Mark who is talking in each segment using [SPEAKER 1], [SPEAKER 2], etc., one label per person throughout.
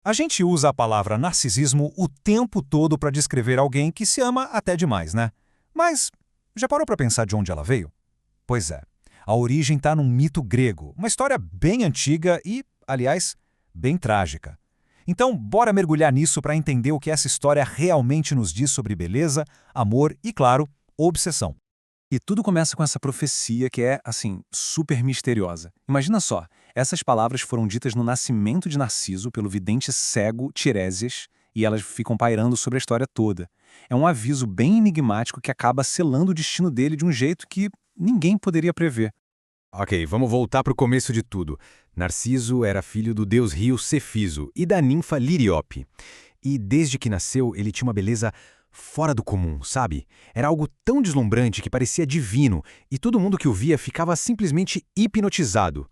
[SPEAKER 1] A gente usa a palavra narcisismo o tempo todo para descrever alguém que se ama até demais, né? Mas já parou para pensar de onde ela veio? Pois é, a origem está num mito grego, uma história bem antiga e, aliás, bem trágica. Então, bora mergulhar nisso para entender o que essa história realmente nos diz sobre beleza, amor e, claro, obsessão.
[SPEAKER 2] E tudo começa com essa profecia que é, assim, super misteriosa. Imagina só, essas palavras foram ditas no nascimento de Narciso pelo vidente cego Tiresias e elas ficam pairando sobre a história toda. É um aviso bem enigmático que acaba selando o destino dele de um jeito que ninguém poderia prever.
[SPEAKER 3] Ok, vamos voltar para o começo de tudo. Narciso era filho do deus rio Cefiso e da ninfa Liriope. E desde que nasceu, ele tinha uma beleza fora do comum, sabe? Era algo tão deslumbrante que parecia divino, e todo mundo que o via ficava simplesmente hipnotizado.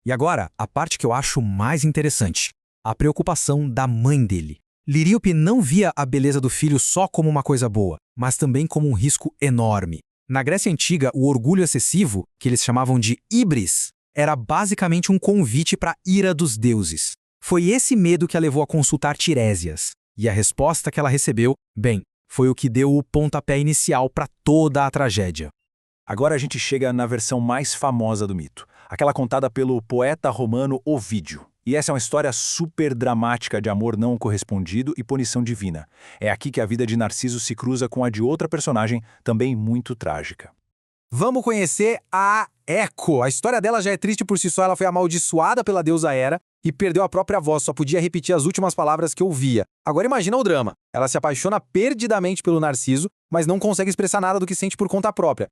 [SPEAKER 4] E agora, a parte que eu acho mais interessante. A preocupação da mãe dele. Liríope não via a beleza do filho só como uma coisa boa, mas também como um risco enorme. Na Grécia Antiga, o orgulho excessivo, que eles chamavam de híbris, era basicamente um convite para a ira dos deuses. Foi esse medo que a levou a consultar Tiresias. E a resposta que ela recebeu, bem, foi o que deu o pontapé inicial para toda a tragédia.
[SPEAKER 2] Agora a gente chega na versão mais famosa do mito, aquela contada pelo poeta romano Ovídio. E essa é uma história super dramática de amor não correspondido e punição divina. É aqui que a vida de Narciso se cruza com a de outra personagem, também muito trágica.
[SPEAKER 4] Vamos conhecer a Eco. A história dela já é triste por si só, ela foi amaldiçoada pela deusa Hera e perdeu a própria voz, só podia repetir as últimas palavras que ouvia. Agora imagina o drama. Ela se apaixona perdidamente pelo Narciso, mas não consegue expressar nada do que sente por conta própria.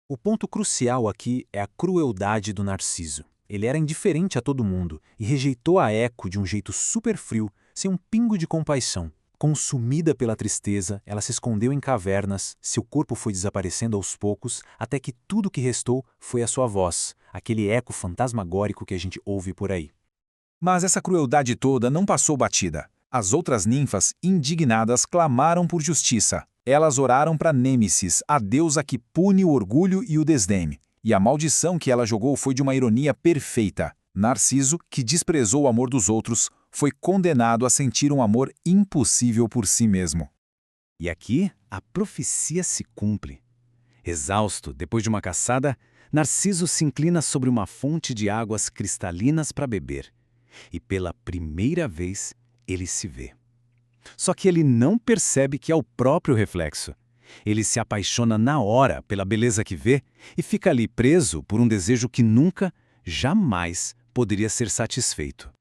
[SPEAKER 2] O ponto crucial aqui é a crueldade do Narciso. Ele era indiferente a todo mundo e rejeitou a Eco de um jeito super frio, sem um pingo de compaixão. Consumida pela tristeza, ela se escondeu em cavernas, seu corpo foi desaparecendo aos poucos, até que tudo que restou foi a sua voz, aquele eco fantasmagórico que a gente ouve por aí.
[SPEAKER 1] Mas essa crueldade toda não passou batida. As outras ninfas, indignadas, clamaram por justiça. Elas oraram para Nêmesis, a deusa que pune o orgulho e o desdém. E a maldição que ela jogou foi de uma ironia perfeita. Narciso, que desprezou o amor dos outros, foi condenado a sentir um amor impossível por si mesmo.
[SPEAKER 3] E aqui, a profecia se cumpre. Exausto, depois de uma caçada, Narciso se inclina sobre uma fonte de águas cristalinas para beber. E pela primeira vez, ele se vê. Só que ele não percebe que é o próprio reflexo. Ele se apaixona na hora pela beleza que vê e fica ali preso por um desejo que nunca, jamais poderia ser satisfeito.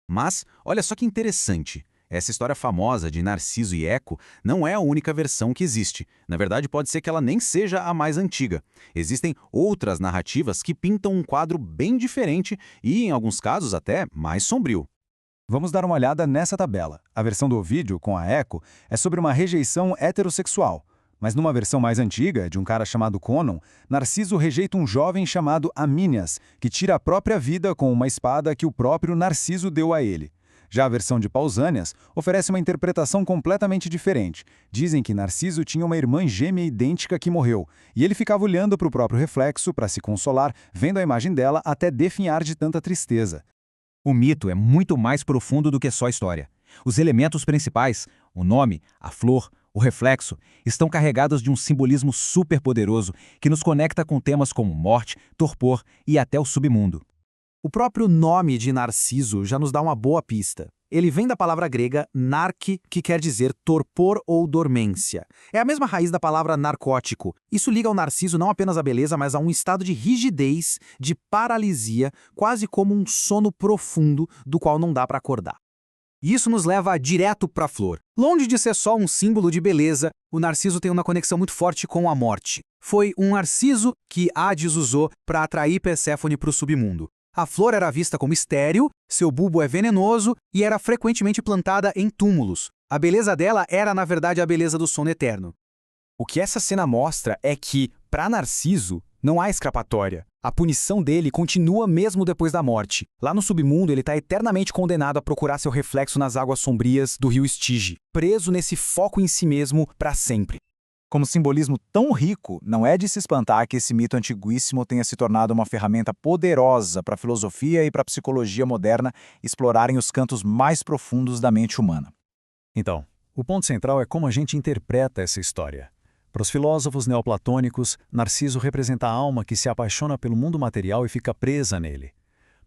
[SPEAKER 3] Mas, olha só que interessante, essa história famosa de Narciso e Eco não é a única versão que existe. Na verdade, pode ser que ela nem seja a mais antiga. Existem outras narrativas que pintam um quadro bem diferente e, em alguns casos, até mais sombrio.
[SPEAKER 5] Vamos dar uma olhada nessa tabela. A versão do Ovídio, com a Eco, é sobre uma rejeição heterossexual. Mas numa versão mais antiga, de um cara chamado Conon, Narciso rejeita um jovem chamado Amínias, que tira a própria vida com uma espada que o próprio Narciso deu a ele. Já a versão de Pausânias oferece uma interpretação completamente diferente. Dizem que Narciso tinha uma irmã gêmea idêntica que morreu, e ele ficava olhando para o próprio reflexo para se consolar, vendo a imagem dela até definhar de tanta tristeza.
[SPEAKER 6] O mito é muito mais profundo do que só história. Os elementos principais, o nome, a flor, o reflexo, estão carregados de um simbolismo superpoderoso que nos conecta com temas como morte, torpor e até o submundo.
[SPEAKER 4] O próprio nome de Narciso já nos dá uma boa pista. Ele vem da palavra grega narque, que quer dizer torpor ou dormência. É a mesma raiz da palavra narcótico. Isso liga ao Narciso não apenas à beleza, mas a um estado de rigidez, de paralisia, quase como um sono profundo do qual não dá para acordar. E isso nos leva direto para a flor. Longe de ser só um símbolo de beleza, o Narciso tem uma conexão muito forte com a morte. Foi um Narciso que Hades usou para atrair Perséfone para o submundo. A flor era vista como estéril, seu bulbo é venenoso e era frequentemente plantada em túmulos. A beleza dela era, na verdade, a beleza do sono eterno.
[SPEAKER 5] O que essa cena mostra é que, para Narciso, não há escapatória. A punição dele continua mesmo depois da morte. Lá no submundo, ele está eternamente condenado a procurar seu reflexo nas águas sombrias do rio Estige, preso nesse foco em si mesmo para sempre. Como simbolismo tão rico, não é de se espantar que esse mito antiguíssimo tenha se tornado uma ferramenta poderosa para a filosofia e para a psicologia moderna explorarem os cantos mais profundos da mente humana. Então, o ponto central é como a gente interpreta essa história. Para os filósofos neoplatônicos, Narciso representa a alma que se apaixona pelo mundo material e fica presa nele.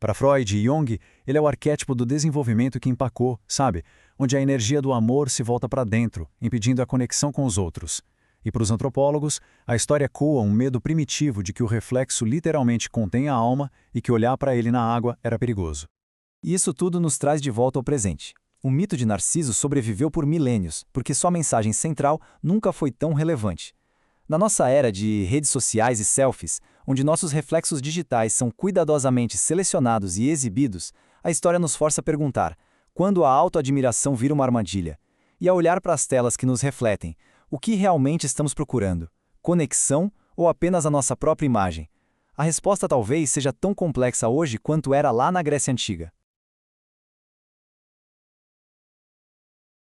[SPEAKER 5] Para Freud e Jung, ele é o arquétipo do desenvolvimento que empacou, sabe? Onde a energia do amor se volta para dentro, impedindo a conexão com os outros. E para os antropólogos, a história coa um medo primitivo de que o reflexo literalmente contém a alma e que olhar para ele na água era perigoso.
[SPEAKER 7] E isso tudo nos traz de volta ao presente. O mito de Narciso sobreviveu por milênios, porque sua mensagem central nunca foi tão relevante. Na nossa era de redes sociais e selfies, onde nossos reflexos digitais são cuidadosamente selecionados e exibidos, a história nos força a perguntar: quando a autoadmiração vira uma armadilha? E a olhar para as telas que nos refletem, o que realmente estamos procurando? Conexão ou apenas a nossa própria imagem? A resposta talvez seja tão complexa hoje quanto era lá na Grécia Antiga.